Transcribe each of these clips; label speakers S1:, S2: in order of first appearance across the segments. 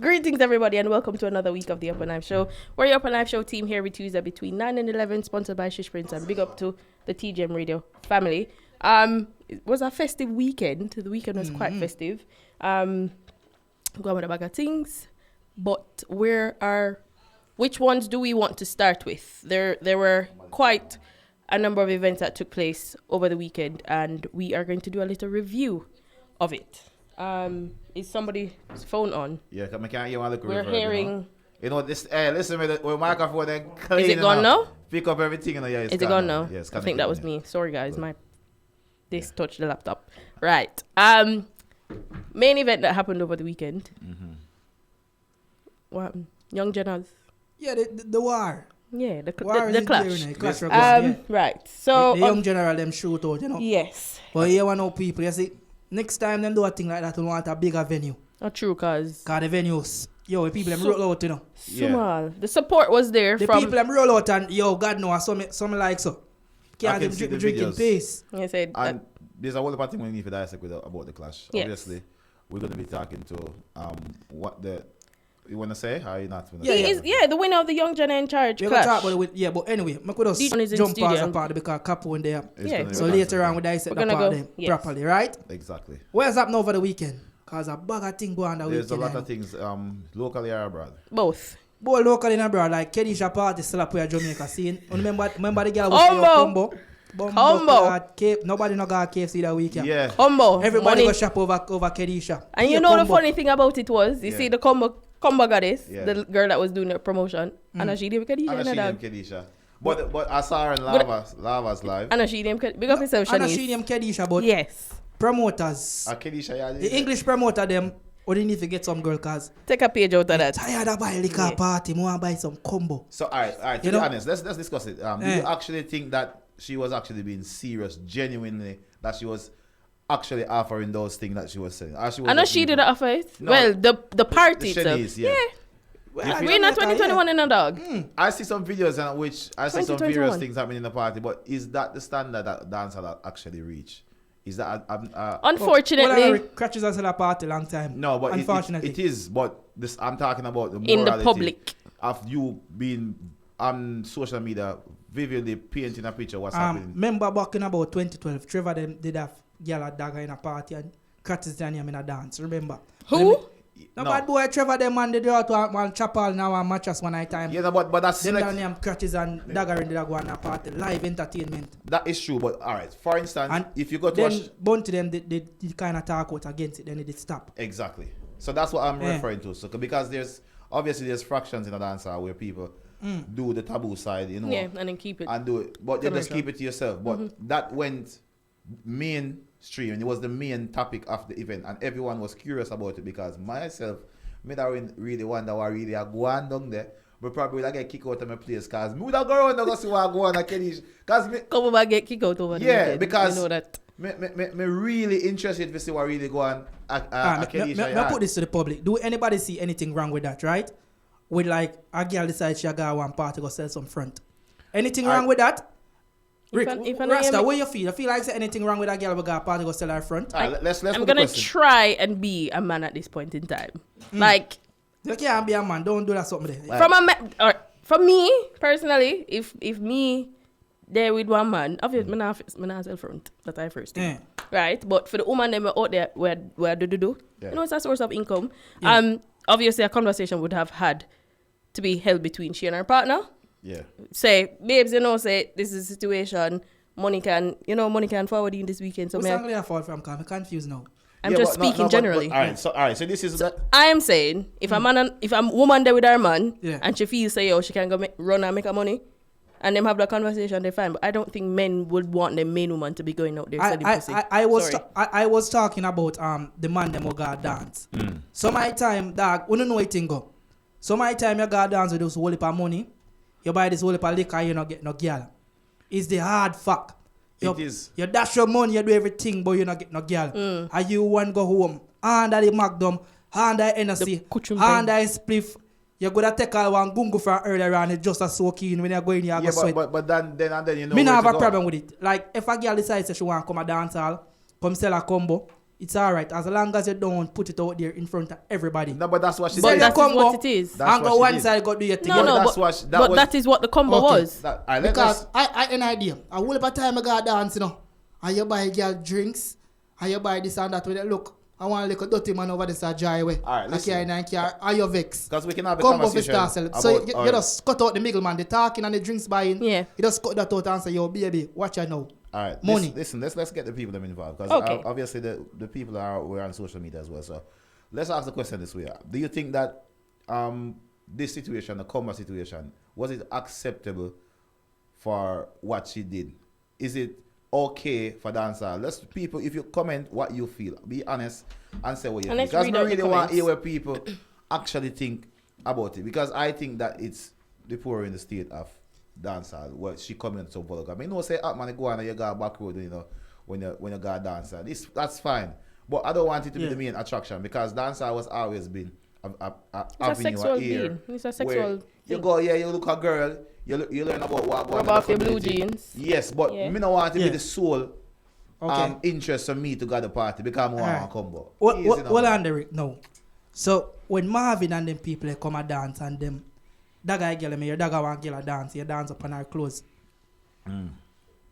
S1: Greetings, everybody, and welcome to another week of the Upnlive Show. We're your Upnlive Show team here every Tuesday between 9 and 11, sponsored by Shish Prince, and big up to the TGM Radio family. It was a festive weekend. The weekend was quite festive. Going with a bag of things, but which ones do we want to start with? There were quite a number of events that took place over the weekend, and we are going to do a little review of it. Is somebody's phone on?
S2: Yeah, because I can't hear one of the
S1: We're hearing...
S2: You know, this, listen, with microphone and clean.
S1: Is it gone now?
S2: Pick up everything. Yeah,
S1: Is it gone now?
S2: Yeah, it's
S1: I think that was
S2: yeah.
S1: me. Sorry, guys. This touched the laptop. Right. Main event that happened over the weekend. What happened? Young Genna's.
S3: Yeah, the war.
S1: Yeah, the
S3: clash.
S1: Right. So
S3: the young general them shoot out, you know.
S1: Yes.
S3: But here one know people, you see, next time them do a thing like that, we want a bigger venue.
S1: Not true, cause
S3: the venues, the people them roll out, you know.
S1: Small. The support was there
S3: the
S1: from
S3: people them roll out and God knows some like so. Can't them drinking pace.
S1: I said
S2: and there's a whole lot of things we need to dissect about the clash.
S1: Yes.
S2: Obviously, we're going to be talking to what you want to say? How you not?
S1: The winner of the Young Genna in Charge
S3: We're
S1: clash.
S3: going to talk about it, but anyway, I could just jump past the part because Capo in there. So later on we dissect the part them properly, right?
S2: Exactly.
S3: Where's happening over the weekend? Because a bag of things go on the weekend.
S2: There's a lot of things locally or abroad.
S1: Both.
S3: Both locally and abroad, like Kedisha party still up where Jamaica scene. Remember the girl was Combo. Nobody no got KFC that weekend.
S2: Yeah.
S1: Combo.
S3: Everybody go shop over Kedisha.
S1: And you know the funny thing about it was, you see the Combo goddess, the girl that was doing the promotion, and she named
S2: Kedisha. But I saw her in Lava's live.
S1: And she named Kedisha. Big up yourself, Shanice.
S3: And she named Kedisha, but
S1: yes.
S3: Promoters.
S2: Kedisha, yeah.
S3: The English promoter them, or they need to get some girl cause
S1: take a page out of that.
S3: Tired of buy liquor party, more buy some combo.
S2: So alright, to be honest, let's discuss it. Do you actually think that she was actually being serious, genuinely, that she was actually offering those things that she was saying?
S1: I know she didn't offer it. No, well, the party itself. Yeah. Well, we're not 2021 in a dog.
S2: I see some videos in which I see some various things happening in the party, but is that the standard that dancer actually reach? Is that
S1: unfortunately
S3: crutches us at a party long time?
S2: No, but
S3: unfortunately
S2: it is. But this I'm talking about the
S1: in the public
S2: of you being on social media vividly painting a picture what's happening.
S3: Remember back in about 2012, Trevor them did have girl a dagger in a party and crutches and him in a dance. Remember
S1: who?
S3: No, bad boy Trevor them man they do out one chapel now and matches one night time.
S2: Yeah, no, but that's
S3: them like, name crutches and dagger in the go on a party. Live entertainment.
S2: That is true, but alright. For instance, and if you go to
S3: then bunch them they kind of talk out against it, then it did stop.
S2: Exactly. So that's what I'm referring to. So because there's fractions in a dancer where people do the taboo side, you know.
S1: Yeah, and then keep it.
S2: And do it. But you just keep it to yourself. But that went mainstream and it was the main topic of the event and everyone was curious about it because myself, me that really wonder what really I go on down there. But probably will get kicked out of my place because me would have go around and go see what I go on at Kedish.
S1: Come over get kicked out over there.
S2: Yeah, because
S1: you know that.
S2: Me really interested to see what really go on at Kedish.
S3: I put this to the public. Do anybody see anything wrong with that, right? With like a girl decides she got one party go sell some front. Anything wrong with that? Rick, Rasta, what you feel? I feel like there's anything wrong with a girl who got a party go sell her front?
S1: I'm gonna try and be a man at this point in time. Like
S3: you can't be a man. Don't do that something there.
S1: From me personally, if me there with one man, obviously me not sell front. That I first think. Right? But for the woman them out there where do you know it's a source of income. Yeah. Obviously a conversation would have had to be held between she and her partner.
S2: Yeah.
S1: Say, babes, say this is a situation. Money can forward you this weekend. So
S3: I'm confused now.
S1: I'm just speaking generally.
S2: All right. So this is that.
S1: I am saying if a woman there with her man and she feels she can go run and make her money, and them have that conversation, they're fine. But I don't think men would want the main woman to be going out there selling pussy.
S3: I was talking about the man them who got dance. So my time, dog, we don't know it go. So my time you got dance with this whole heap of money. You buy this whole heap of liquor, you don't get no girl. It's the hard fact.
S2: It is.
S3: You dash your money, you do everything, but you don't get no girl. And you want go home, under the Magnum, under the NSC, under the spliff. You're going to take all one gungu from earlier on, it's just a so keen when you're going here.
S2: But then you know.
S3: Me not have a problem with it. Like, if a girl decides that she want to come a dance hall, come sell a combo, it's alright as long as you don't put it out there in front of everybody.
S2: No, but that's what she
S1: But
S2: said.
S1: that is
S3: combo,
S1: what it is.
S2: That's
S3: And
S2: what
S3: go
S2: she
S3: one
S2: did.
S3: side, go do your thing.
S1: No,
S2: But
S1: no,
S2: that's
S1: but,
S2: what
S1: but
S2: was-
S1: that is what the combo
S3: Okay.
S1: was.
S3: Because I an idea. A whole of time I got dance, you know. And you buy girl drinks, and you buy this and that with it. Look, I want to look a dirty man over this a dry way.
S2: Alright, listen.
S3: Are you vex?
S2: Because we can have a
S3: Come
S2: conversation
S3: off
S2: about
S3: So you just cut out the middleman, the talking and the drinks buying.
S1: Yeah.
S3: You just cut that out and say, yo, baby, watch out now.
S2: All right,
S3: Money.
S2: Listen, let's get the people them involved because
S1: Okay.
S2: obviously the people we're on social media as well. So let's ask the question this way: do you think that this situation, the combo situation, was it acceptable for what she did? Is it okay for dancer? Let's people, if you comment what you feel, be honest and say what you
S1: And
S2: think.
S1: let's
S2: Because
S1: read
S2: I
S1: out the
S2: really want to hear
S1: comments.
S2: what people actually think about it. Because I think that it's the poor in the state of dancer. Well, she coming so vulgar. I mean, no say up man, go on and you go back road, you know, when you go dancer. That's fine. But I don't want it to be the main attraction because dancer was always been a
S1: sexual being. It's a sexual
S2: you
S1: thing.
S2: go, you look a girl, you learn about what
S1: Rub off your blue jeans.
S2: Yes, but
S1: Yeah.
S2: me don't want it to
S3: Yeah.
S2: be the sole
S3: Okay.
S2: interest for me to go to the party because I want
S3: Alright.
S2: to combo.
S3: What on Derek? No. So when Marvin and them people they come and dance and them, that guy girl me, your dagger want girl a dance, you dance upon her clothes.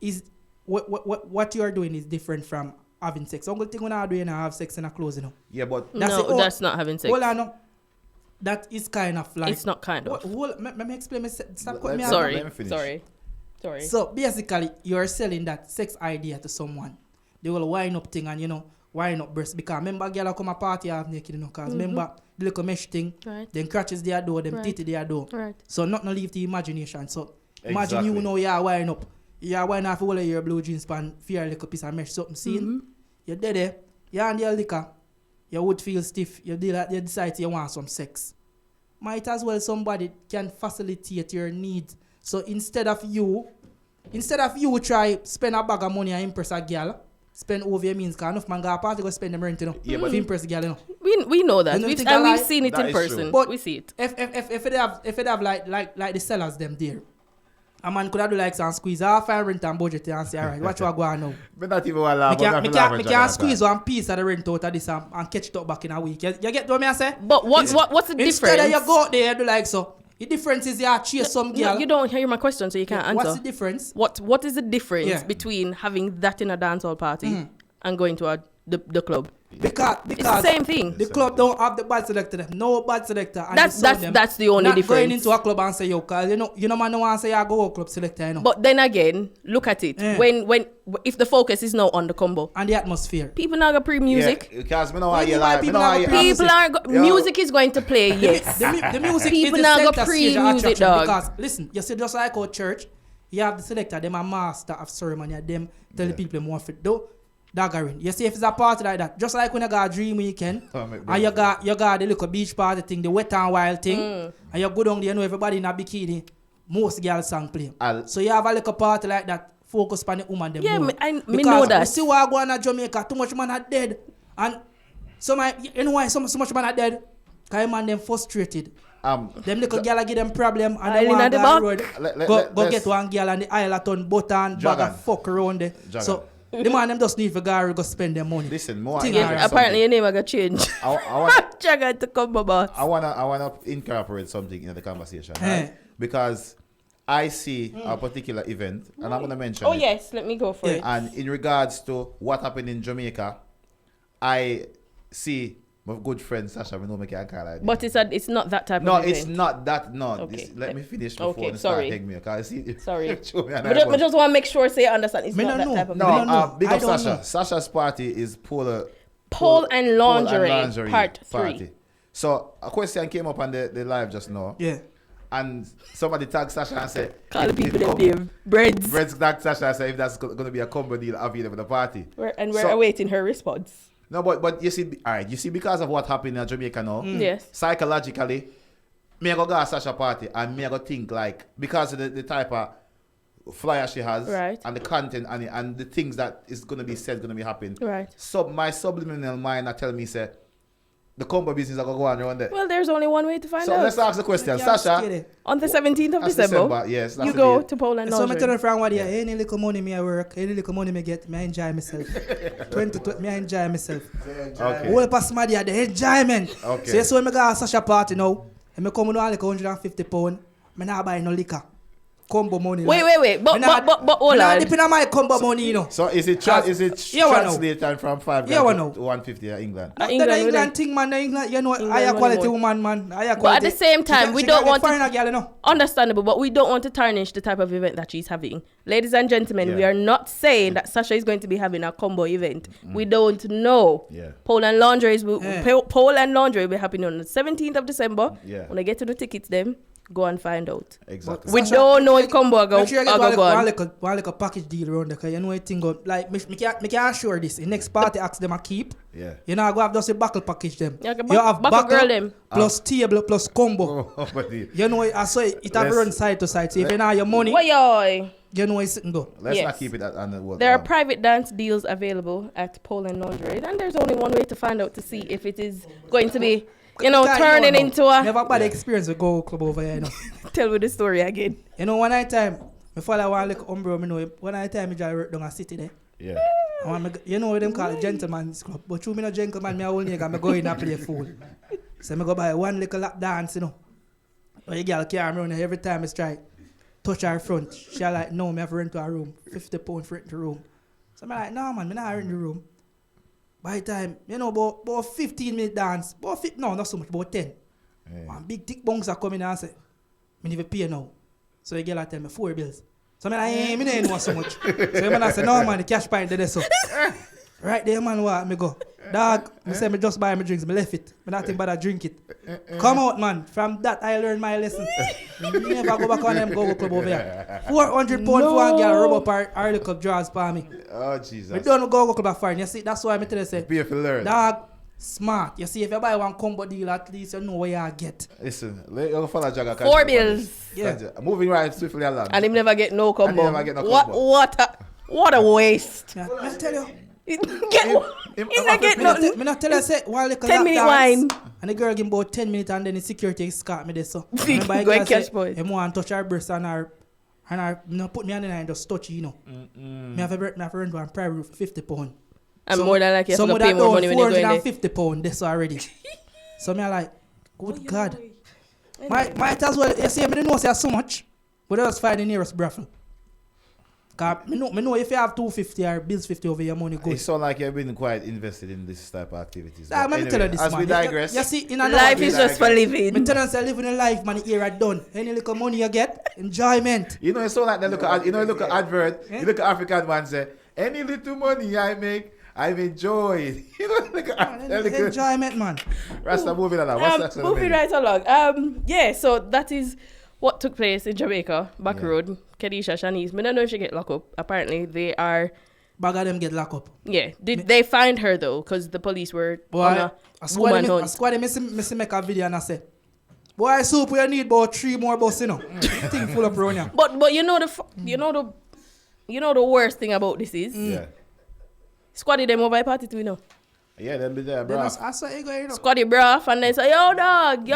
S3: Is what you are doing is different from having sex. Only thing when I do, you know, have sex in a clothes, you know.
S2: Yeah, but
S3: That's
S1: No,
S3: it.
S1: that's not having sex.
S3: Hold on, no. That is kind of like.
S1: It's not kind of.
S3: Let me explain. Stop
S2: Let-
S3: cutting me
S2: let-
S3: off.
S1: Sorry,
S2: let me finish.
S1: sorry.
S3: So basically, you're selling that sex idea to someone. They will wind up thing and wind up breast because remember, girl come a party half naked, because remember the little mesh thing,
S1: Right.
S3: then crutches their door, them
S1: Right.
S3: titty their door.
S1: Right.
S3: So nothing leave the imagination. So imagine
S2: Exactly.
S3: you know you are wind up, you are wind off all of your blue jeans pan, fear like a piece of mesh something seen. You're dead there, you're on your liquor, your would feel stiff, you decide you want some sex. Might as well somebody can facilitate your needs. So instead of you try spend a bag of money and impress a girl, spend over your means, because enough man go a party go spend them rent,
S2: Yeah, but-
S3: to impress a girl,
S1: We know that.
S3: You don't
S1: We've
S3: think I lie?
S1: seen it
S2: That
S1: in
S2: is
S1: person.
S2: true.
S3: But
S1: We see it.
S3: If it have like the sellers them there, a man could have do like some squeeze half and rent and budget and say, alright, watch what go on now.
S2: me not even want to laugh.
S3: Me can squeeze one piece of the rent out of this and catch it up back in a week. You get what I say?
S1: But what's the difference?
S3: Instead of you go out there, you do like so. The difference is you chase some girl.
S1: No, you don't hear my question, so you can't answer.
S3: What's the difference?
S1: What is the difference
S3: Yeah.
S1: between having that in a dancehall party and going to the club?
S3: Because
S1: It's the same thing.
S3: the club don't have the bad selector. No bad selector. And
S1: That's-
S3: they sold them.
S1: that's the only
S3: Not
S1: difference.
S3: going into a club and say, yo, cause you know man no want to say I go club selector, you know.
S1: But then again, look at it.
S3: Yeah.
S1: When if the focus is now on the combo,
S3: And the atmosphere.
S1: people now got pre-music.
S2: Yeah, because me know why
S3: What do
S2: you
S3: you mean
S2: like.
S3: people have a
S1: People are music is going to play. Yes.
S3: The music
S1: People
S3: is
S1: now
S3: the
S1: go
S3: center stage of
S1: pre-music,
S3: attraction.
S1: dog.
S3: Because listen, you see just like our church, you have the selector, them a master of ceremony, them tell the people them what fit do. Daggering. You see if it's a party like that, just like when you got a dream weekend,
S2: Oh, make
S3: and you got the little beach party thing, the wet and wild thing, and you go down there, you know everybody in a bikini, most girls song play. So you have a little party like that, focus on the woman them
S1: Yeah,
S3: more.
S1: me
S3: Because
S1: know that.
S3: we see what go on in Jamaica, too much man are dead, and you know why so much man are dead? Because man them frustrated. Them little girl give them problem and
S1: Island
S3: they want
S1: at the
S3: to
S1: back.
S3: road. Go
S2: let's-
S3: get one girl and the aisle a ton button, bag
S2: Dragon.
S3: of fuck around there.
S2: Dragon.
S3: So the man them just need for go spend their money.
S2: Listen, more.
S3: Thing
S1: Yeah,
S3: Alright,
S1: apparently your name I got changed.
S2: I want.
S1: Jagger to combo boss.
S2: I wanna incorporate something in the conversation,
S3: Eh.
S2: right? Because I see a particular event, and I'm gonna mention
S1: Oh
S2: it.
S1: yes, let me go for
S3: Yeah.
S1: it.
S2: And in regards to what happened in Jamaica, I see my good friend Sasha. We know me can call her.
S1: But it's not that type
S2: No,
S1: of event.
S2: it's not that. No,
S1: Okay.
S2: let me finish before
S1: Okay,
S2: you start
S1: sorry.
S2: taking me. Cause see,
S1: Sorry.
S2: show me an
S1: I
S2: eyeball.
S1: just want to make sure say you understand. It's
S3: Me
S1: not
S3: no
S1: that
S3: know.
S1: type of
S3: Me
S1: event.
S3: no know.
S2: Big
S3: I
S2: up
S3: don't
S2: Sasha.
S3: know.
S2: Sasha's party is
S1: Pole and lingerie, part 3.
S2: party. So a question came up on the live just now,
S3: Yeah.
S2: and somebody tagged Sasha and said,
S1: Call the
S2: if-
S1: people
S2: if-
S1: them name. Breads.
S2: Brett's tagged Sasha and said if that's going to be a combo deal available for the party.
S1: We're
S2: So-
S1: awaiting her response.
S2: No, but you see, all right, you see, because of what happened in Jamaica now,
S1: Yes.
S2: psychologically, me I go to Sasha party and me I go think like because of the type of flyer she has,
S1: Right.
S2: and the content and the things that is gonna be said, gonna be happening.
S1: Right.
S2: So my subliminal mind I tell me say the combo business are going to go on around there.
S1: Well, there's only one way to find
S2: So
S1: out.
S2: let's ask the question. Sasha,
S1: On the 17th of
S2: that's
S1: December,
S2: yes, that's
S1: you
S2: the
S1: go
S2: date.
S1: to Poland
S3: So I tell
S1: Laundry.
S3: a friend what any little money me I work, any little money me get, me I enjoy myself. 20 me I enjoy myself.
S2: Okay.
S3: Whole pass my day, the enjoyment.
S2: Okay.
S3: So you saw me go to Sasha party now, and me come with like £150, me not buy no liquor. Combo money.
S1: Wait. But hold
S3: on.
S1: on.
S3: Depending on my combo money, you know.
S2: So is it
S3: Yeah, I know.
S2: translated from 5
S3: Yeah, I
S2: to
S3: know.
S2: 150 in England?
S3: Not
S1: England,
S3: the
S1: we
S3: England
S1: don't-
S3: thing, man. The England, you know,
S1: England
S3: higher
S1: money
S3: quality
S1: more.
S3: woman, man. Higher
S1: But
S3: quality.
S1: at the same time,
S3: She
S1: we
S3: can
S1: don't
S3: get
S1: want to...
S3: foreigner girl, you know.
S1: Understandable, but we don't want to tarnish the type of event that she's having. Ladies and gentlemen, we
S2: Yeah.
S1: are not saying that Sasha is going to be having a combo event. We don't know.
S2: Yeah.
S1: Poland Laundry
S3: Yeah.
S1: Poland Laundry will be happening on the 17th of December.
S2: Yeah.
S1: When I get to the tickets, them go and find out.
S2: Exactly.
S1: We
S3: Sasha,
S1: don't know if combo are
S3: Make sure you get
S1: go on.
S3: one like a package deal around there, because you know a thing go, like, me can assure this. The next party ask them a keep.
S2: Yeah.
S3: You know, I go have just a buckle package them.
S1: Yeah,
S3: You have
S1: buckle girl them.
S3: plus table plus combo.
S2: Oh, buddy.
S3: You know, I saw it have
S2: Let's-
S3: run side to side. So if you know your money,
S1: Why?
S3: you know it's sitting go.
S2: Let's
S1: Yes.
S2: not keep it on the world.
S1: There are private dance deals available at Poland Laundry, and there's only one way to find out to see if it is going to be, turning into a...
S3: Never bad experience with Go Club over here, you know.
S1: Tell me the story again.
S3: You know, one night time, me follow one like umbrella, me know, one night time, me drive work down a city there.
S2: Yeah.
S3: You know what them call it, gentleman's club. But you me no gentleman, me a old nigga, me go in and play fool. So me go buy one little lap dance, you know. Or you girl carry me around every time I try touch her front. She like, no, me have to rent to a room. £50 for rent the room. So me like, no man, me not rent the room. By the time, you know, about 15-minute dance. No, not so much, about 10.
S2: Yeah.
S3: One big thick bunks are coming and say, me need to pay now. So the girl tell me 4 bills. So me like, me don't know so much. So the man say, no man, the cash point there so. Right there, man, what me go. Dog, me say me just buy my drinks, me left it. Me not think about drink it. Come out, man. From that, I learned my lesson. Never go back on them go club over here. £400 for one girl rub up her little drawers for me.
S2: Oh, Jesus.
S3: We don't go club foreign. You see, that's why I tell you say,
S2: Pay for learn.
S3: dog, smart. You see, if you buy one combo deal, at least you know where you get.
S2: Listen, you follow Jagger.
S1: 4 bills.
S3: Yeah.
S2: Moving right swiftly along.
S1: And him never get no combo.
S2: never get no combo.
S1: What a waste.
S3: Yeah. I tell you.
S1: He not get nothing.
S3: Me not tell you say one little
S1: 10-minute
S3: lap
S1: wine.
S3: dance, and the girl give me about 10 minutes and then the security escort me there so.
S1: Go
S3: Remember the
S1: and
S3: girl
S1: catch
S3: say,
S1: boy.
S3: "Him want touch her breast and her no put me on the line and just touch it, you know. Me have a rent one private room for £50.
S1: And
S3: So-
S1: more than like you have
S3: some
S1: to
S3: of
S1: pay
S3: that
S1: more
S3: down
S1: money when you go in there.
S3: £450 this already. So me I like, good God. Might as well, you see, me didn't know say so much, but I just find the nearest brothel. Cause me know if you have 250 or bills 50 over your money
S2: It
S3: good.
S2: sounds like you've been quite invested in this type of activities.
S3: Let
S2: But
S3: me tell you this,
S2: as
S3: man.
S2: we digress,
S3: You see, in a
S1: Life is
S2: Yeah,
S1: just for
S3: Me
S1: living.
S3: tell you, say living a life, man, here at done. Any little money you get, enjoyment.
S2: you know, it's so like they look at, you look at advert, you look at African man say, any little money I make, I've enjoyed. You know, look at
S3: Enjoyment, man.
S2: Rasta moving along. What's next on the
S1: Moving
S2: menu?
S1: right along. Yeah, so that is what took place in Jamaica, back
S2: Yeah.
S1: road. Kedisha, Shanice. Me don't know if she get locked up. Apparently, they are.
S3: Bag of them get locked up.
S1: Yeah, they find her though, because the police were
S3: Boy,
S1: on a woman
S3: I
S1: hunt.
S3: squad me make a video and I say, boy, soup, we need about 3 more bus, you know. Thing full of around here.
S1: But you know the worst thing about this is
S2: Yeah.
S1: Squaddy them over party too, you know.
S2: Yeah, them be there,
S3: Then
S2: bro.
S3: I saw you go, you know.
S1: Squaddy bruh, and they say, yo dog,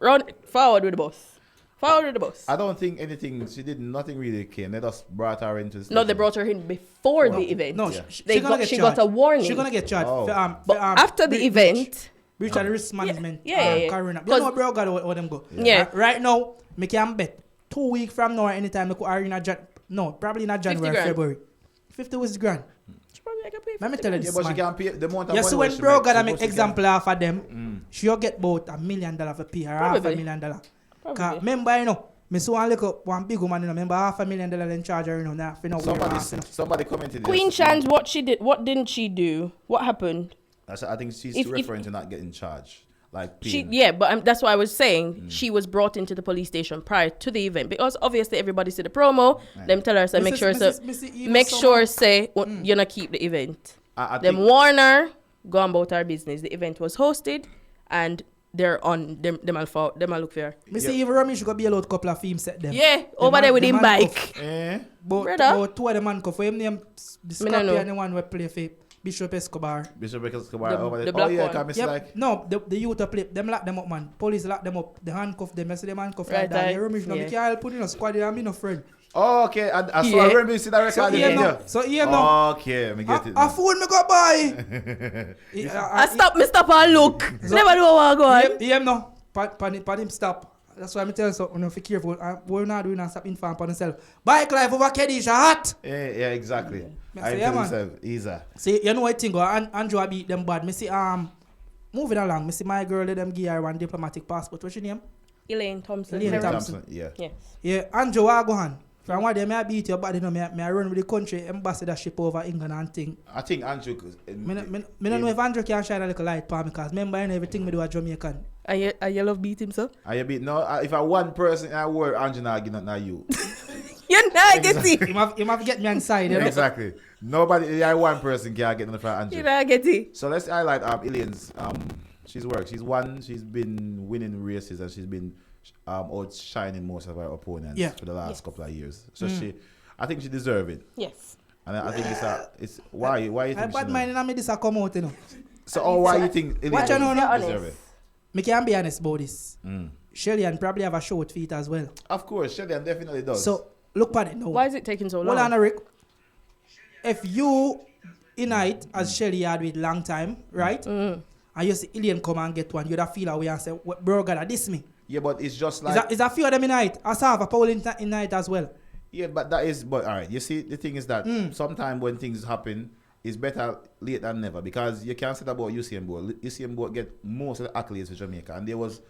S1: run forward with the bus. Forward with the bus.
S2: I don't think anything, she did nothing really came. They just brought her into the
S1: No, they
S2: station.
S1: brought her in before the event.
S3: No,
S2: Yeah.
S1: She got a warning.
S3: She's gonna get charged.
S2: Oh.
S3: For,
S1: After the event,
S3: breach of the risk management.
S1: Yeah.
S3: Corona. You
S1: 'Cause-
S3: know, bro, got all them go.
S1: Yeah.
S3: Right now, me can bet 2 weeks from now, anytime I could are in a no, probably not January,
S1: grand.
S3: February. 50 was grand.
S1: she probably like a pay
S3: Let me tell you
S2: Yeah,
S3: this,
S2: but she
S3: man.
S2: can pay the amount of
S3: You
S2: money
S3: see
S2: what
S3: when
S2: she
S3: bro
S2: make,
S3: gotta
S2: she
S3: make
S2: must get-
S3: example off of them, she'll get about $1 million for pay her, half
S1: Probably.
S3: $1 million.
S1: Probably.
S3: Cause remember, you know, me saw one big woman, you know, remember $500,000 in charge her, you know, now for no
S2: Somebody commented
S1: Queen
S2: this.
S1: Shan's, what didn't she do? What happened?
S2: I think she's
S1: If-
S2: referring to not getting charged. Like
S1: She
S2: paying.
S1: but that's why I was saying she was brought into the police station prior to the event, because obviously everybody see the promo. Them tell her say make sure say you not keep the event.
S2: I
S1: Them
S2: think,
S1: warn her, go about our business. The event was hosted, and they're on them. Them will look for her.
S3: Me see even Romy should go be allowed a couple of films set them.
S1: Yeah, over there with
S3: the
S1: him
S3: man
S1: bike.
S2: eh?
S3: But
S1: Brother.
S3: 2 of the man for him name the
S1: Me no know.
S3: Scorpion and the one we play for Bishop Escobar.
S2: Bishop Escobar
S1: The-
S2: over
S1: the
S2: there.
S1: black
S2: Oh yeah,
S1: one.
S2: can miss
S3: Yep.
S2: like.
S3: No, the youth play. Them lock them up, man. Police lock them up. They handcuff them. I see them handcuff
S1: Right,
S3: like that.
S1: right.
S3: You remember,
S1: Yeah.
S3: me can't put in a squad. I'm in a friend.
S2: Oh, okay. I
S1: Yeah.
S2: remember you see that
S3: So
S2: record.
S3: here
S2: again,
S3: no.
S2: yeah.
S3: So here no.
S2: Okay, me get it.
S3: A phone me go buy.
S1: I stop and look. Never know what I go on.
S3: Him no. Pan him stop. That's why I'm telling you, so you know, be careful. We're not doing a stop inform upon himself. Bike life over Kedisha hot.
S2: Yeah, exactly.
S3: Yeah.
S2: I
S3: So, yeah,
S2: tell
S3: man.
S2: myself, easy.
S3: See, you know what thing go? Andrew beat them bad. Me see moving along. Me see my girl let them give her one diplomatic passport. What's your name?
S1: Elaine Thompson.
S3: Elaine
S1: Harris.
S3: Thompson.
S2: Yeah.
S1: Yes.
S3: Yeah, Andrew, what go on? From what they may beat your body, no, me I run with the country ambassadorship over England and thing.
S2: I think Andrew.
S3: Me don't know if Andrew can shine a little light for me, because remember, you know, everything me do a Jamaican.
S1: And you love beat him, so?
S2: Are you beat? No, if I one person in the world, Andrew not give not you.
S1: You're not getting.
S3: Him have get me inside, you know?
S2: Exactly. Nobody, one person can get on the front
S1: You're
S2: Andrew.
S1: not getting.
S2: So let's highlight Elaine's she's worked. She's been winning races and she's been outshining most of her opponents for the last couple of years. So I think she deserves it.
S1: Yes.
S2: And I think it's why you
S3: I
S2: think
S3: bad
S2: she
S3: mind and me this a come out, you know.
S2: So why you think
S3: Watch you know,
S2: Elaine
S3: no?
S2: deserve it?
S3: Me can be honest about this. Shelly and probably have a short feet as well.
S2: Of course, Shelly definitely does.
S3: So look at it now.
S1: Why is it taking so long?
S3: Hold on, Rick. If you unite as Shelly had with long time, right? And you see Elaine come and get one, you'd have feel away and say, bro, God, this me.
S2: yeah, but it's just like
S3: Is a few of them unite? I saw a Paul in night as well.
S2: yeah, but all right. You see, the thing is that sometimes when things happen, it's better late than never because you can't say that about Usain Bolt. Usain Bolt get most of the accolades for Jamaica, and there was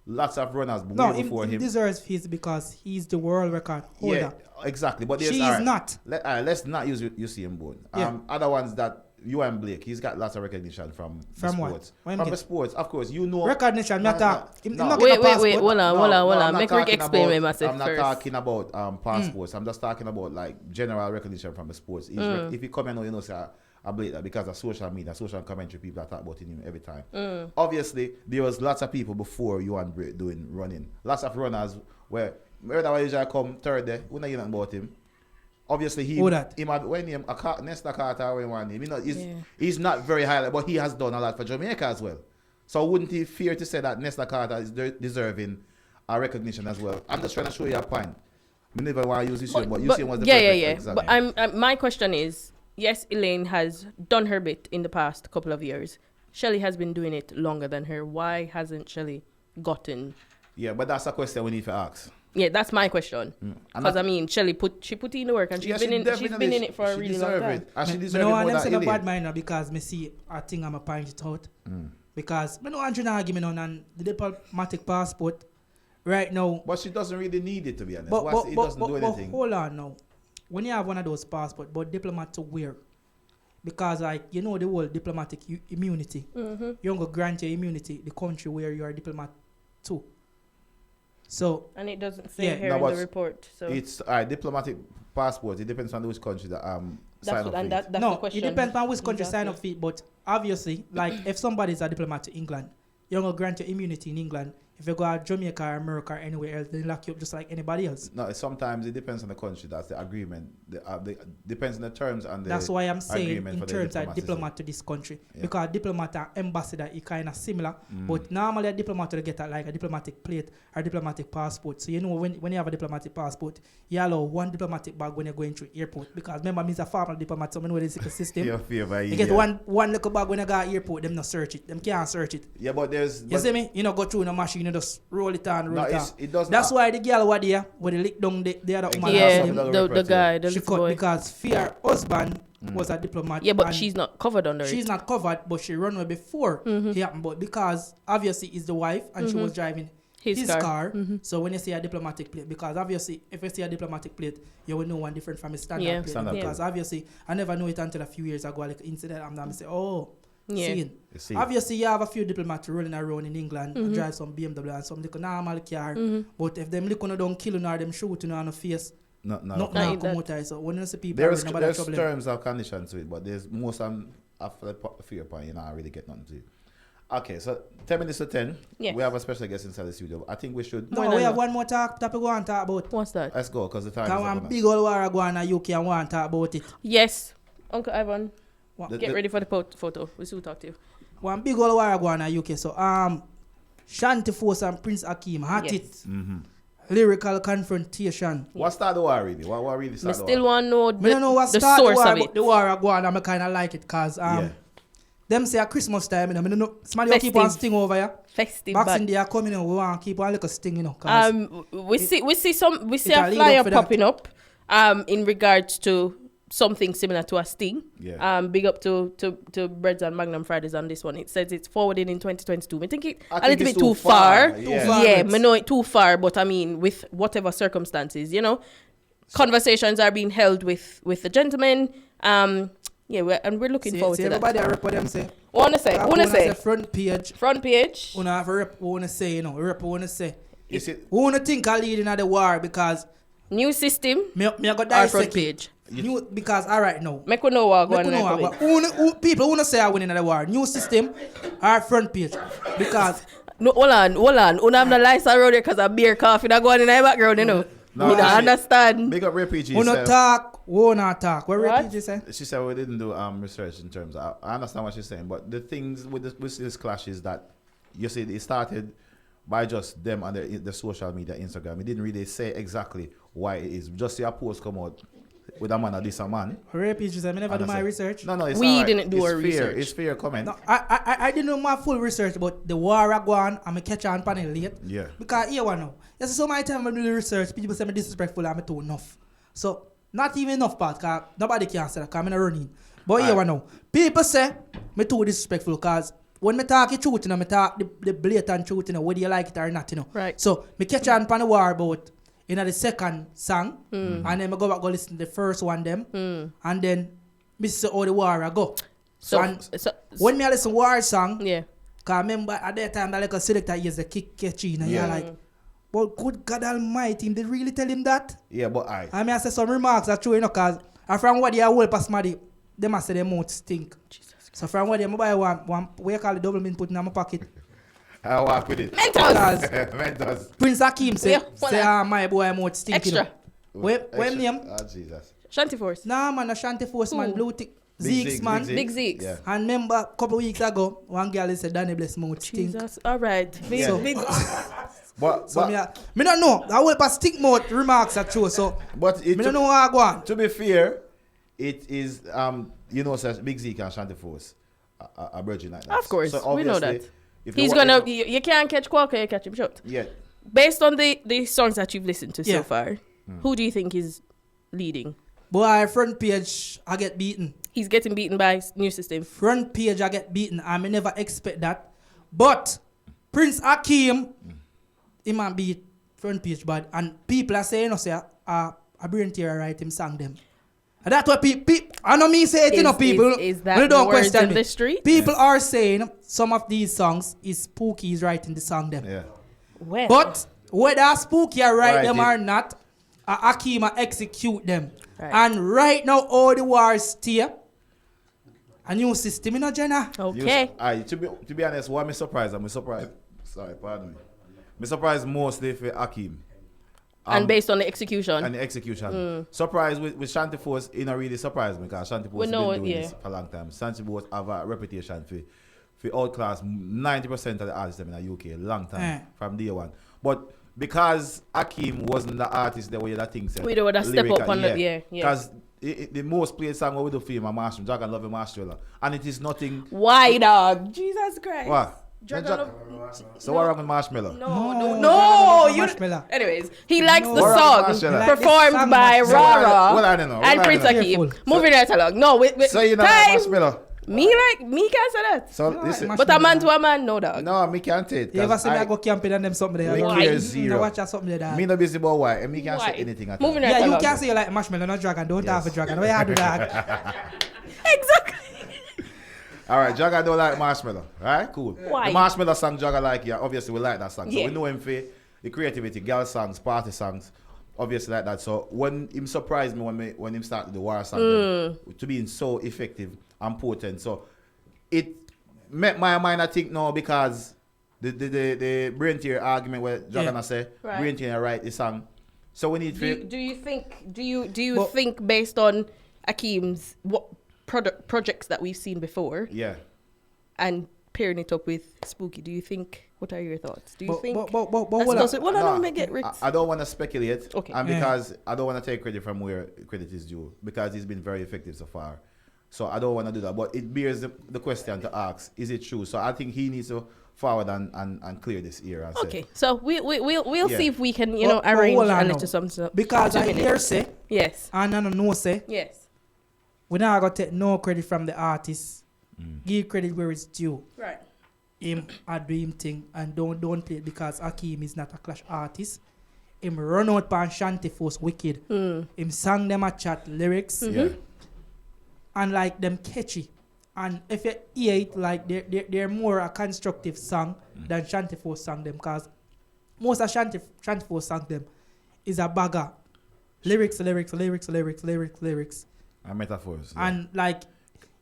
S2: lots of runners way before
S3: he
S2: him.
S3: deserves his because he's the world record holder.
S2: Yeah, exactly. But
S3: She is not.
S2: Let's not use Usain Bolt.
S3: Yeah.
S2: Other ones that Ewan Blake, he's got lots of recognition from the
S3: From what?
S2: sports.
S3: What him
S2: From
S3: get?
S2: the sports, of course. You know.
S3: Recognition,
S2: No,
S3: me attack.
S2: no,
S3: Him
S2: no.
S3: not
S1: Wait,
S3: get a passport.
S1: hold on.
S2: I'm not
S1: Make Rick
S2: talking
S1: explain
S2: about-
S1: what myself
S2: I'm not
S1: first.
S2: talking about passports. I'm just talking about like general recognition from the sports. If you come and know, you know, say I believe that because of social media, social commentary, people that talk about him every time. Obviously, there was lots of people before you and Bray doing running. Lots of runners where that usually come third day. We don't hear nothing about him. Obviously,
S3: Who that?
S2: Nesta Carter when one name. You know, he's not very high, but he has done a lot for Jamaica as well. So wouldn't he fear to say that Nesta Carter is deserving a recognition as well? I'm just trying to show you a point. I never want to use this one, but you see was the perfect example.
S1: But my question is, yes, Elaine has done her bit in the past couple of years. Shelley has been doing it longer than her. Why hasn't Shelley gotten?
S2: Yeah, but that's a question we need to ask.
S1: Yeah, that's my question. Because I mean, Shelley put in the work and she's been in it for a really long time.
S2: And she
S3: Me
S2: deserves
S3: know
S2: it
S3: I
S2: more
S3: never say
S2: than
S3: no bad
S2: Elaine.
S3: mind now because me see a thing I'm a point it out. Because me know Andrew now give me none and the diplomatic passport right now.
S2: But she doesn't really need it, to be honest.
S3: But
S2: It doesn't do anything.
S3: hold on now. When you have one of those passports, but diplomat to wear. Because like you know the whole diplomatic immunity. You don't go grant your immunity the country where you are a diplomat to. So
S1: And it doesn't say
S3: Yeah.
S1: here
S2: No,
S1: in the
S2: but
S1: report. So
S2: It's diplomatic passport. It depends on which country that sign up for it.
S1: that's
S3: no,
S1: the question.
S3: it depends on which country sign
S1: Exactly.
S3: up for it. But obviously, like if somebody is a diplomat to England, you're gonna grant your immunity in England. If you go to Jamaica or America or anywhere else, they lock you up just like anybody else.
S2: No, sometimes it depends on the country. That's the agreement. Depends on the terms and the
S3: That's why I'm saying
S2: agreement
S3: in
S2: for the
S3: terms of
S2: diplomacy.
S3: diplomat to this country.
S2: Yeah.
S3: Because diplomat and ambassador is kind of similar. But normally a diplomat will get like a diplomatic plate or diplomatic passport. So you know when you have a diplomatic passport, you allow one diplomatic bag when you're going through airport. Because remember, me is a former diplomat, so I know the system.
S2: Your favor,
S3: You get one little bag when you go to airport, them not search it. Them can't search it.
S2: Yeah, but there's.
S3: You see me? You know, go through the machine, you just roll it on, roll
S2: No,
S3: it on.
S2: it does
S3: That's
S2: not.
S3: why the girl was there, when they lick down the other woman.
S1: Yeah,
S2: Something that
S1: the
S2: represents-
S1: guy, the
S3: She
S1: little
S3: cut
S1: boy.
S3: because fear husband was a diplomat.
S1: Yeah, but
S3: and
S1: she's not covered under
S3: she's
S1: it.
S3: not covered, but she run away before it happened. But because obviously it's the wife and she was driving
S1: His car.
S3: So when you see a diplomatic plate, because obviously if you see a diplomatic plate, you will know one different from a standard
S1: Yeah.
S3: plate.
S2: Standard
S3: Because obviously I never knew it until a few years ago, like incident, and I say, oh,
S1: Yeah.
S3: seeing.
S2: You see.
S3: Obviously, you have a few diplomats rolling around in England, drive some BMW and some little normal car. But if them little don't kill you or them shoot you on the face,
S2: No.
S3: not
S1: Not
S3: come
S1: that.
S3: out there. So when you see people,
S2: There's
S3: nobody trouble them.
S2: terms and conditions to it, but there's most after the fear point, you know, I really get nothing to it. Okay, so 10 minutes to 10.
S1: Yes.
S2: We have a special guest inside the studio. I think we should.
S3: No,
S1: More
S3: we
S1: than
S3: have
S1: that.
S3: one more topic we want to talk about.
S1: What's that?
S2: Let's go, because the time
S3: Because
S2: is up
S3: one
S2: on
S3: big
S2: us.
S3: old war going on in UK and want to talk about it.
S1: Yes, Uncle Ivan. Get ready for the photo. We'll soon talk to you.
S3: One big old war go on in UK. So Shanty Force and Prince Akeem had it. Lyrical confrontation.
S2: What started the war really? What really
S1: I
S2: started
S1: still want to know
S3: I don't know what
S1: the
S3: started
S1: source
S3: the war,
S1: of it.
S3: but the war go on and I kind of like it because them say at Christmas time, I don't know, somebody keep on
S1: Festive.
S3: sting over here.
S1: Festive.
S3: Boxing
S1: But,
S3: Day are coming in, we want to keep on little sting, 'cause
S1: we see
S3: it
S1: a
S3: a lead
S1: flyer
S3: up for that.
S1: popping up in regards to something similar to a sting.
S2: Yeah.
S1: Big up to Breads and Magnum Fridays on this one. It says it's forwarded in 2022. I think it
S2: I
S1: a
S2: think
S1: little
S2: it's
S1: bit too far.
S2: Yeah.
S3: far,
S1: Yeah,
S3: it's-
S1: I know it too far, but I mean with whatever circumstances, conversations are being held with the gentlemen. We're looking
S3: see,
S1: forward
S3: see
S1: to that.
S3: everybody rep what them say.
S1: Wanna say
S3: Front page.
S1: front page.
S3: Una have a rep what wanna say, rep what wanna say.
S2: Is it?
S3: Who wanna think are leading at the war because
S1: New system.
S3: me I got
S1: Our front
S3: dissect
S1: page.
S3: new because alright now.
S1: Make we know what
S3: Make
S1: going
S3: you know
S1: on.
S3: what- who people wanna say are winning at the war. New system or front page. Because
S1: No, hold on. Una have the lights around there because of beer coffee that going in the background,
S2: No,
S1: We don't
S2: she-
S1: understand.
S2: Big up Refugee.
S3: who not talk, who not talk. What
S1: What?
S3: repeat you say?
S2: She said we didn't do research in terms of, I understand what she's saying, but the things with this clash is that you see it started by just them on the social media, Instagram. It didn't really say exactly why it is. Just see a post come out with a man or this a man.
S3: What repeat you say? I never do
S2: And I
S3: my
S2: say,
S3: research.
S2: No, it's
S1: We
S2: alright.
S1: didn't do
S2: It's
S1: our
S2: fair.
S1: research.
S2: It's fair comment.
S3: No, I didn't know my full research, but the war I go on, I'm catch on panel late.
S2: Yeah.
S3: Because here one now. Yes, so my time when I do the research, people say me disrespectful, I'm too enough. So not even enough part, cause nobody can say that, cause I'm not running. But here one now. People say me too disrespectful, cause when me talk the truth, me talk the blatant truth, whether you like it or not,
S1: Right.
S3: So me catch on pan the war about the second song, and then I go back go listen to the first one them, and then me see how the war I go.
S1: So
S3: When me a listen war song,
S1: yeah.
S3: cause I remember at that time that like a selector is the kick catchy, and you're like, but good God Almighty, did really tell him that?
S2: Yeah, but
S3: I mean I say some remarks are true, cause from what they are well past somebody, they must say their mouth stink. So from what they buy one we call the double mint put in my pocket.
S2: I walk with it.
S3: Cause
S2: Mentos.
S3: Prince Akeem say,
S1: Yeah, what
S3: my boy mouth stink.
S1: Extra.
S3: When name?
S2: Oh, Jesus.
S1: Shanty Force.
S3: Nah man, a Shanty Force man,
S1: Who?
S3: blue tick.
S2: Big
S3: Zeeks
S2: Zeke,
S3: man.
S1: Big Zeeks.
S2: Yeah.
S3: And remember a couple weeks ago, one girl said Danny Bless mouth stink.
S1: Jesus. All right. Big,
S2: Yeah.
S1: big.
S2: But
S3: So me don't know. I will pass stick mouth remarks are true. So
S2: it,
S3: me don't know how I go on.
S2: to be fair, it is says Big Zeke and Shanty Force a virgin like that.
S1: Of course,
S2: So
S1: we know
S2: obviously,
S1: that.
S2: if
S1: He's
S2: you
S1: gonna. You can't catch Qualker, you catch him short.
S2: Yeah.
S1: Based on the songs that you've listened to
S3: Yeah.
S1: so far, who do you think is leading?
S3: Boy, front page, I get beaten.
S1: He's getting beaten by New System.
S3: Front page, I get beaten. I may never expect that. But Prince Akeem, he might beat front page bad. And people are saying, a brain tear write him song them. And that's what people, I know me say it, people.
S1: Is
S3: But
S1: that
S3: they
S1: the
S3: don't
S1: words
S3: question
S1: in
S3: me.
S1: the street?
S3: People are saying some of these songs is Spooky is writing the song them.
S2: Yeah.
S1: Well,
S3: But whether Spooky are write
S2: Right,
S3: them
S2: it-
S3: or not, Akeem execute them.
S1: Right.
S3: And right now, all the wars stay. A new system, Genna.
S1: okay.
S2: To be honest, what I'm surprised. Sorry, pardon me. I'm surprised mostly for Akeem.
S1: And based on the execution.
S2: And the execution. Surprised with Shanty Force, it not really surprised me because Shanty Force
S1: We know
S2: been doing
S1: it,
S2: this for a long time. Shanty Force have a reputation for outclass 90% of the artists in the UK, long time, from day one. But because Akeem wasn't the artist the way that thing said.
S1: We don't wanna step up on the- yeah.
S2: Because the most played song we do for him, Master Dragon Love Master, and it is nothing.
S1: Why, dog? Jesus Christ.
S2: What?
S1: Dragon
S2: So what wrong with Marshmallow?
S1: No, you.
S3: Marshmallow.
S1: Anyways, he likes the
S2: What
S1: song
S2: Marshmallow?
S1: performed
S3: Like this song,
S1: by
S3: Marshmallow.
S1: Rara
S2: Well, I don't know.
S1: and
S2: Well, I
S1: Prince
S2: don't know.
S1: Akeem.
S3: Careful.
S1: Moving right along. No, wait.
S2: So you know
S1: time.
S2: Marshmallow.
S1: Me can't say that.
S2: So
S3: No,
S2: listen.
S3: Marshmallow.
S1: But a man to a man, no, dog.
S2: No, me can't take it.
S3: You ever see me I go camping and them something there?
S2: Me
S3: I
S2: care
S3: go,
S2: zero.
S3: Watch out something there. dog.
S2: Me no busy about why. And me can't
S1: Why?
S2: say anything at
S1: Moving
S2: all.
S1: right
S3: Yeah, you
S1: along.
S3: can say you like marshmallow, not dragon. Don't have a dragon. Why you do that?
S1: Exactly.
S2: All right, Jagger don't like Marshmallow. Right? Cool.
S1: Why?
S2: The Marshmallow song Jagger like, yeah, obviously we like that song. So
S1: Yeah.
S2: we know him for the creativity, girl songs, party songs, obviously like that. So when him surprised me when him started the war song to being so effective and potent. So it met my mind, I think, now because the brain tear argument where Jagger
S3: Yeah.
S2: say
S1: Right.
S2: brain tear write the song. So we need
S1: Do
S2: to
S1: you think? Do you
S3: But-
S1: think based on Akeem's projects that we've seen before.
S2: Yeah.
S1: And pairing it up with Spooky, do you think? What are your thoughts? Do you think?
S3: But
S1: Let's go. Well, I don't get Rick.
S2: I don't want to speculate.
S1: Okay.
S2: And because I don't want to take credit from where credit is due, because he's been very effective so far. So I don't want to do that. But it bears the question to ask: is it true? So I think he needs to forward and clear this ear. And
S1: Okay.
S2: say,
S1: So we'll see if we can
S3: But
S1: arrange
S3: hold on
S1: a
S3: now.
S1: little something.
S3: Because I hear say,
S1: Yes.
S3: and I know say,
S1: Yes.
S3: we not gonna take no credit from the artist. Give credit where it's due.
S1: Right.
S3: Him a do him thing and don't play it because Akeem is not a Clash artist. Him run out pan Shanty Force wicked. Him sang them a chat lyrics and like them catchy. And if you hear it, like they're more a constructive song than Shanty Force sang them, because most of Shanty Force sang them is a bagger. Lyrics.
S2: And metaphors. Yeah.
S3: And like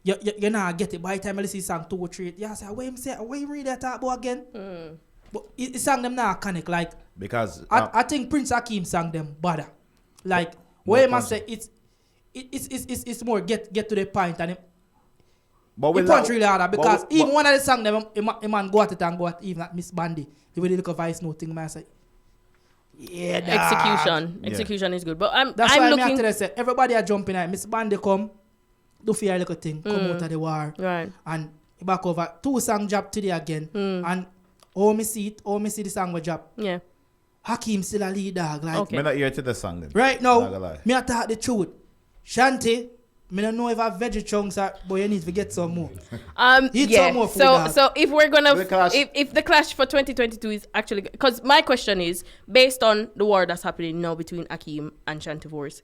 S3: you not get it by the time you listen to song 2 or 3. Yeah, say what him say, what him read that talk about again? But it sang them now iconic. Like
S2: because
S3: I think Prince Hakeem sang them better. Like what him say it's more get to the point, and he punch really harder because even one of the songs them a man go at it and go at even at Miss Bandy. The way they look at voice note thing, man, say yeah, dog.
S1: Execution is good, but
S3: That's
S1: I'm
S3: why
S1: looking.
S3: I say everybody are jumping at Miss Bandy come. Do fear little thing, come out of the war.
S1: Right.
S3: And he back over 2 song job today again. And me see the song we drop.
S1: Yeah.
S3: Hakeem still a lead dog. Like
S1: Okay.
S2: I'm not here to the song then.
S3: right
S2: Not gonna
S3: now,
S2: lie.
S3: me I talk the truth. Shanty, me don't know if I veggie chunks are, but you need to get some more. Eat some more food, dog.
S1: So if we're gonna
S2: The Clash.
S1: if the clash for 2022 is actually, because my question is based on the war that's happening now between Akeem and Shanty Force,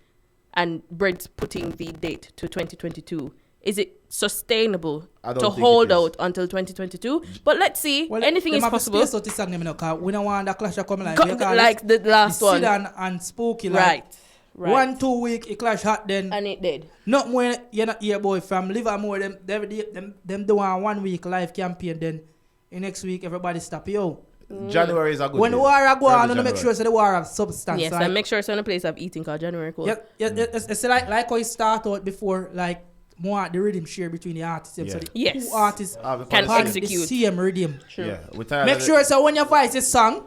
S1: and Brent's putting the date to 2022. Is it sustainable
S2: I don't
S1: to
S2: think
S1: hold
S2: it is.
S1: out until 2022? But let's see.
S3: Well,
S1: Anything
S3: them
S1: is
S3: have to
S1: possible.
S3: space out this song them, you know, 'cause we don't want the clash to come like
S1: Like the last one.
S3: Sidan and Spooky, like
S1: Right.
S3: 1-2 week it clash hot then.
S1: And it did.
S3: Not more you not hear boy from Livermore them do a 1 week live campaign, then the next week everybody stop yo.
S2: January is a good
S3: When the
S2: year.
S3: war a go
S2: Early
S3: on, to make
S2: January.
S3: sure so the war have substance.
S1: Yes,
S3: like,
S1: and make sure it's on a place of eating called January Code.
S3: it's like how it start out before, like more the rhythm share between the artists.
S2: Yeah.
S3: So the
S1: Yes.
S3: 2 artists
S2: Can
S1: Can
S3: have
S1: execute.
S3: the same rhythm.
S1: True.
S2: Yeah, we're tired
S3: Make
S2: of
S3: sure so when your voice is sung,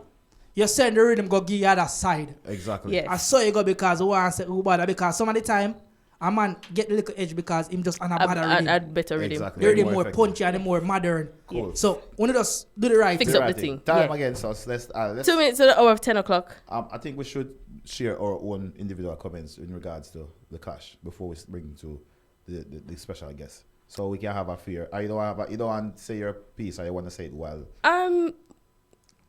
S3: you send the rhythm go give you other side.
S2: Exactly.
S1: Yes.
S3: I saw you go because who want to say who bother, because some of the time a man get the little edge because him just on a better rhythm.
S1: Add better rhythm.
S2: Exactly.
S3: The rhythm
S2: More
S3: more
S2: effective.
S3: punchy and more modern.
S2: Cool.
S3: So when you just do the right
S1: Fix
S3: thing.
S1: up the thing.
S2: Time
S1: Yeah.
S2: again, so let's
S1: 2 minutes to the hour of 10 o'clock.
S2: I think we should share our own individual comments in regards to the clash before we bring to the special guest. So we can have a fear. You don't want to say your piece, or you want to say it well.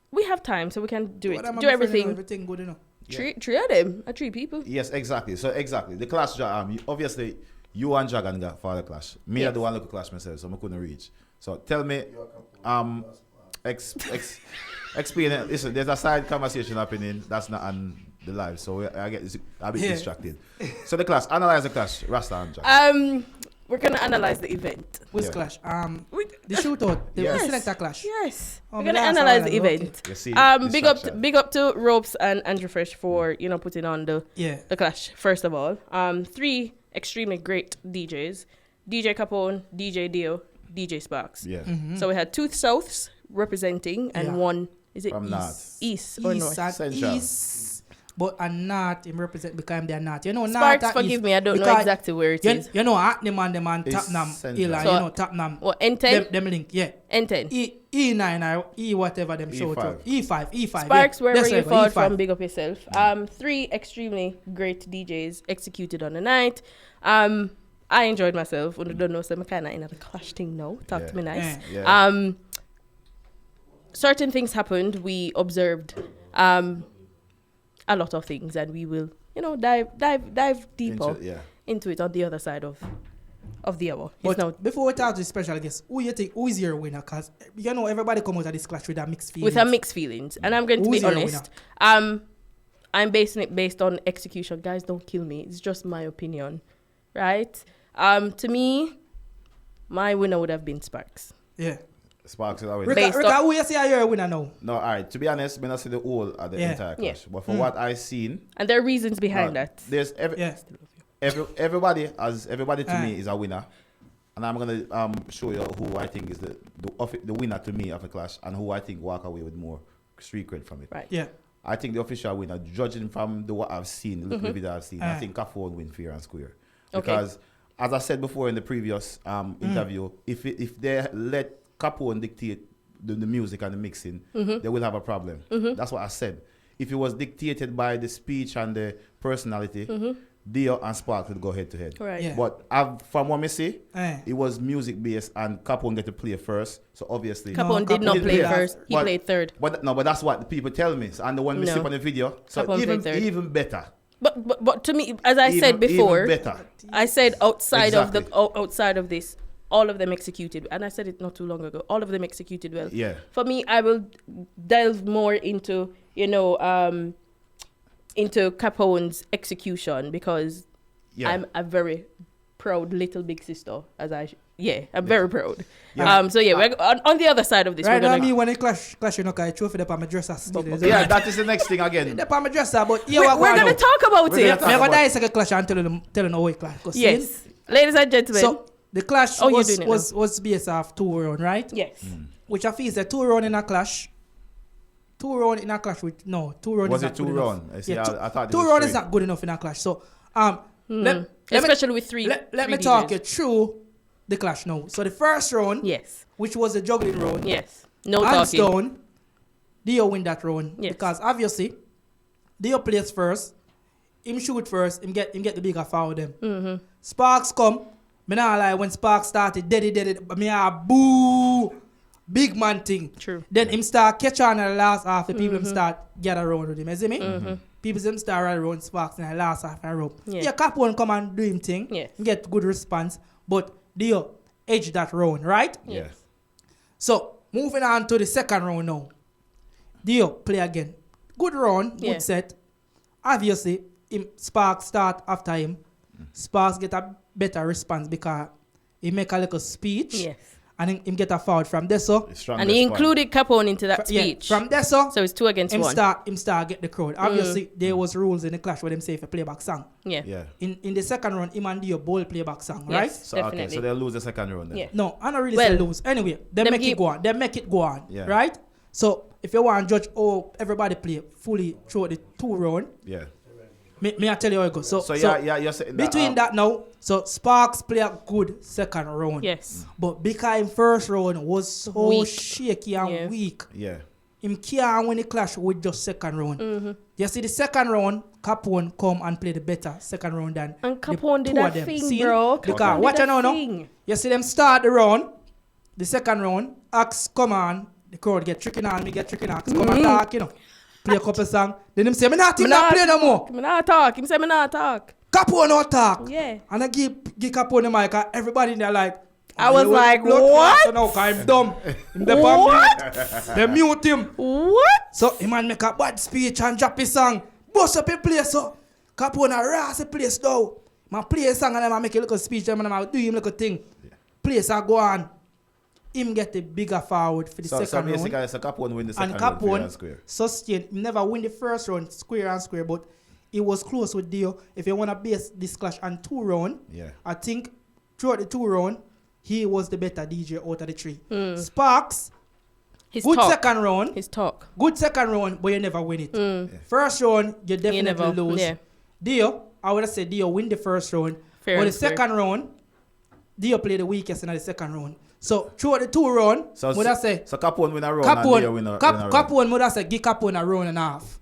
S1: We have time, so we can do it.
S3: But I'm
S1: Do
S3: a friend, you know,
S1: everything.
S3: everything good enough.
S1: Three of them. 3 people.
S2: Yes, exactly. So exactly, the clash. Obviously, you and Dragon got for the clash. Me, I
S1: Yes.
S2: don't want to look clash myself, so I couldn't reach. So tell me, explain it. Listen, there's a side conversation happening that's not on the live, so I get a bit distracted. So the clash, analyze the clash, Rasta and Dragon.
S1: We're gonna analyze the event.
S3: Which
S2: Yeah.
S3: clash? The shootout, the
S2: Yes.
S3: selector clash.
S1: Yes.
S3: Oh,
S1: We're
S3: but
S1: gonna
S3: that's
S1: analyze
S3: all
S1: the
S3: right,
S1: event.
S2: You see,
S1: Big up to Ropes and Andrew Fresh for putting on the clash first of all. 3 extremely great DJs: DJ Capone, DJ Dio, DJ Sparks.
S2: Yeah.
S1: So we had 2 Souths representing and
S3: Yeah.
S1: 1
S2: From North.
S1: East or North.
S3: and
S2: Central.
S3: East. But a North him represent because they're North. You know,
S1: Sparks,
S3: North
S1: forgive me, I don't know exactly where it is.
S3: You know, Hackney and them and
S2: It's
S3: Tottenham,
S2: central.
S3: Hill, and
S1: So,
S3: you know, Tottenham.
S1: What, N10?
S3: Them link, yeah.
S1: N10.
S3: E9 or E whatever them show.
S2: E5.
S3: E5.
S1: Sparks,
S3: yeah.
S1: wherever
S3: That's
S1: you
S3: right,
S1: fall
S3: E5.
S1: from, big up yourself. 3 extremely great DJs executed on the night. I enjoyed myself. When I don't know, so I'm kind of in a clash thing now. Talk to me nice.
S2: Yeah.
S1: Certain things happened. We observed a lot of things, and we will, dive deeper into it on the other side of the hour.
S3: But before we talk to the special guest, who you think who is your winner? Because you know everybody come out of this clash with a mixed feelings.
S1: With a mixed feelings, and I'm going to
S3: Who's
S1: be
S3: your
S1: honest. I'm basing it based on execution. Guys, don't kill me. It's just my opinion, right? To me, my winner would have been Sparks.
S3: Yeah.
S2: Sparks is always.
S3: Rika, who you say you're a winner now?
S2: No, all right. To be honest, I not see the whole of the entire clash, but for what I seen,
S1: and there are reasons behind that.
S2: There's everybody to me is a winner, and I'm gonna show you who I think is the winner to me of the clash, and who I think walk away with more street cred from it.
S1: Right.
S3: Yeah.
S2: I think the official winner, judging from what I've seen, the little video I've seen, I think Capo will win fair and square. Because, as I said before in the previous interview, if they let Capo dictate the music and the mixing, they will have a problem. That's what I said. If it was dictated by the speech and the personality, Dio and Sparks would go head to head.
S1: Right.
S3: Yeah.
S2: But from what I see, it was music based and Capone get to play first. So obviously,
S1: Capone did not play first. He played third.
S2: But that's what the people tell me. And the one we see on the video. So
S1: Capone
S2: even better.
S1: But to me, as I said before,
S2: even better.
S1: I said outside of this, all of them executed, and I said it not too long ago. All of them executed well.
S2: Yeah.
S1: For me, I will delve more into into Capone's execution because I'm a very proud little big sister. I'm very proud.
S2: Yeah.
S1: So we're on the other side of this.
S3: Right now, me when I clash, you know, I trophy up on my dresser still.
S2: Yeah, that is the next thing again.
S3: They're on my dresser, but
S1: we're gonna talk about it.
S3: I'm gonna dissect a clash and tell them how it clash.
S1: Yes, ladies and gentlemen.
S3: So the clash was based off 2 round, right?
S1: Yes.
S3: Which I feel is a 2 round in a clash. 2 round in a clash with 2 round
S2: was
S3: is
S2: it
S3: not
S2: 2
S3: good
S2: round?
S3: enough.
S2: I see.
S3: Yeah,
S2: I thought
S3: 2 round is not good enough in a clash. So
S1: especially with three.
S3: Let me talk you through the clash now. So the first round,
S1: yes,
S3: which was the juggling round,
S1: yes, no
S3: hands
S1: talking.
S3: down, Dio win that round.
S1: Yes.
S3: Because obviously Dio plays first, him shoot first, him get the bigger foul them. Sparks come. Me nah lie, when Sparks started, dead it, me a boo, big man thing.
S1: True.
S3: Then him start catch on in the last half, the people him start gather around with him, you see me? People him start right around Sparks in the last half and rope. Yeah, Capone come and do him thing, get good response, but Dio edge that round, right?
S2: Yeah.
S3: So, moving on to the second round now. Dio play again. Good round, good set. Obviously, Sparks start after him. Sparks get a better response because he make a little speech.
S1: Yes.
S3: And him get a foul from there, so.
S1: And he included Capone into that speech.
S3: From there, so
S1: it's 2 against 1.
S3: Him start get the crowd. Obviously, there was rules in the clash where them say if a playback song.
S1: Yeah.
S3: In the second round, him and Dio bowl playback song, right?
S2: So, okay, so they'll lose the second round then.
S1: Yeah.
S3: No, I don't really say lose. Anyway, they make it go on. They make it go on, right? So, if you want to judge everybody play fully through the 2 round, me I tell you how it goes. So
S2: you're saying
S3: between that now, so Sparks play a good second round.
S1: Yes.
S3: But because him first round was so
S1: Weak.
S3: shaky and weak,
S2: Yeah.
S3: him can't win the clash with just second round. You see the second round, Capone come and play the better second round than
S1: And Capone
S3: the
S1: did
S3: two
S1: that
S3: of them.
S1: thing,
S3: See?
S1: bro.
S3: Because
S1: Capone
S3: watch
S1: did
S3: out now,
S1: that
S3: no?
S1: thing.
S3: You see them start the round, the second round, Axe come on, the crowd get tricking on, me get tricking Axe, come and talk, you know. Play a couple songs. Then him say, me not play no more.
S1: Me not talk. Him say me not talk.
S3: Capone not talk.
S1: Yeah.
S3: And I give Capone the mic, and everybody in there like,
S1: I was like, what?
S3: So now, I'm dumb. They mute him.
S1: What?
S3: So him man make a bad speech and drop his song. Bust up a place, so Capone a ras a place now. Man play a song and I make a little speech and I do him little thing. Place I go on. Him get the bigger forward for the second round.
S2: So basically, Capone win the second
S3: And
S2: round fair and
S3: Capone
S2: square.
S3: sustained. He never win the first round square and square, but it was close with Dio. If you want to base this clash on 2 round, I think throughout the 2 round, he was the better DJ out of the 3. Sparks, second round.
S1: His talk.
S3: Good second round, but you never win it. First round, you definitely lose.
S1: Yeah.
S3: Dio, I would have said Dio win the first round.
S1: Fair
S3: but the
S1: and square.
S3: second round, Dio played the weakest in the second round. So throughout the 2 round, would I say
S2: so Capone win a round and Dio win a round.
S3: Capone would I say give Capone a round and a half.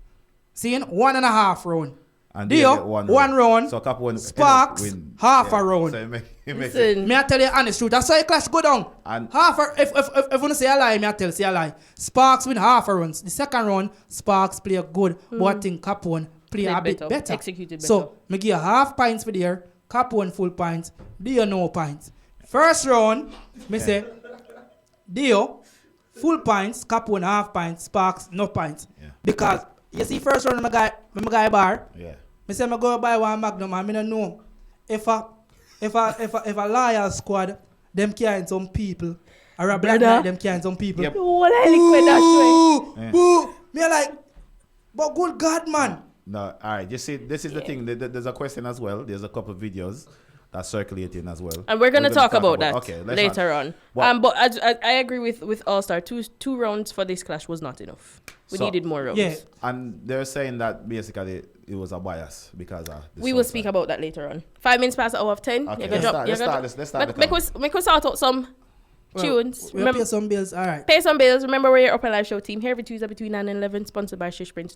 S3: See, 1.5 round.
S2: And
S3: Dio, 1 round.
S2: So Capone
S3: Sparks,
S2: win
S3: half a round.
S2: So
S1: Listen.
S3: Me I tell you honest truth. That's why clash go down.
S2: And
S3: Half a, if you say a lie, me I tell say a lie. Sparks win half a round. The second round, Sparks play good, but I think Capone play a bit better.
S1: Executed better.
S3: So me give you half points for there. Capone full points. Dio no points. First round, me say Dio full points, Capone half points, Sparks no points.
S2: Yeah.
S3: Because you see first round my guy bar.
S2: yeah.
S3: Me say me go buy one Magnum and me don't know if a loyal squad them carrying some people or a black guy them carrying some people.
S2: Yep.
S1: What I liquid that way.
S3: Boo! Me like, but good God, man.
S2: No, all right. You see, this is the thing. There's a question as well. There's a couple of videos that's circulating as well.
S1: And we're gonna talk about that later on.
S2: Well,
S1: but I agree with All Star. Two rounds for this clash was not enough. We needed more rounds.
S3: Yeah.
S2: And they're saying that basically it was a bias because
S1: we will speak about that later on. 5 minutes past the hour of 10.
S2: Okay, let's start.
S1: Make us sort out some tunes.
S3: We'll pay some bills. All right.
S1: Pay some bills. Remember, we're your Upper Live Show team here every Tuesday between 9 and 11, sponsored by Shish Prince.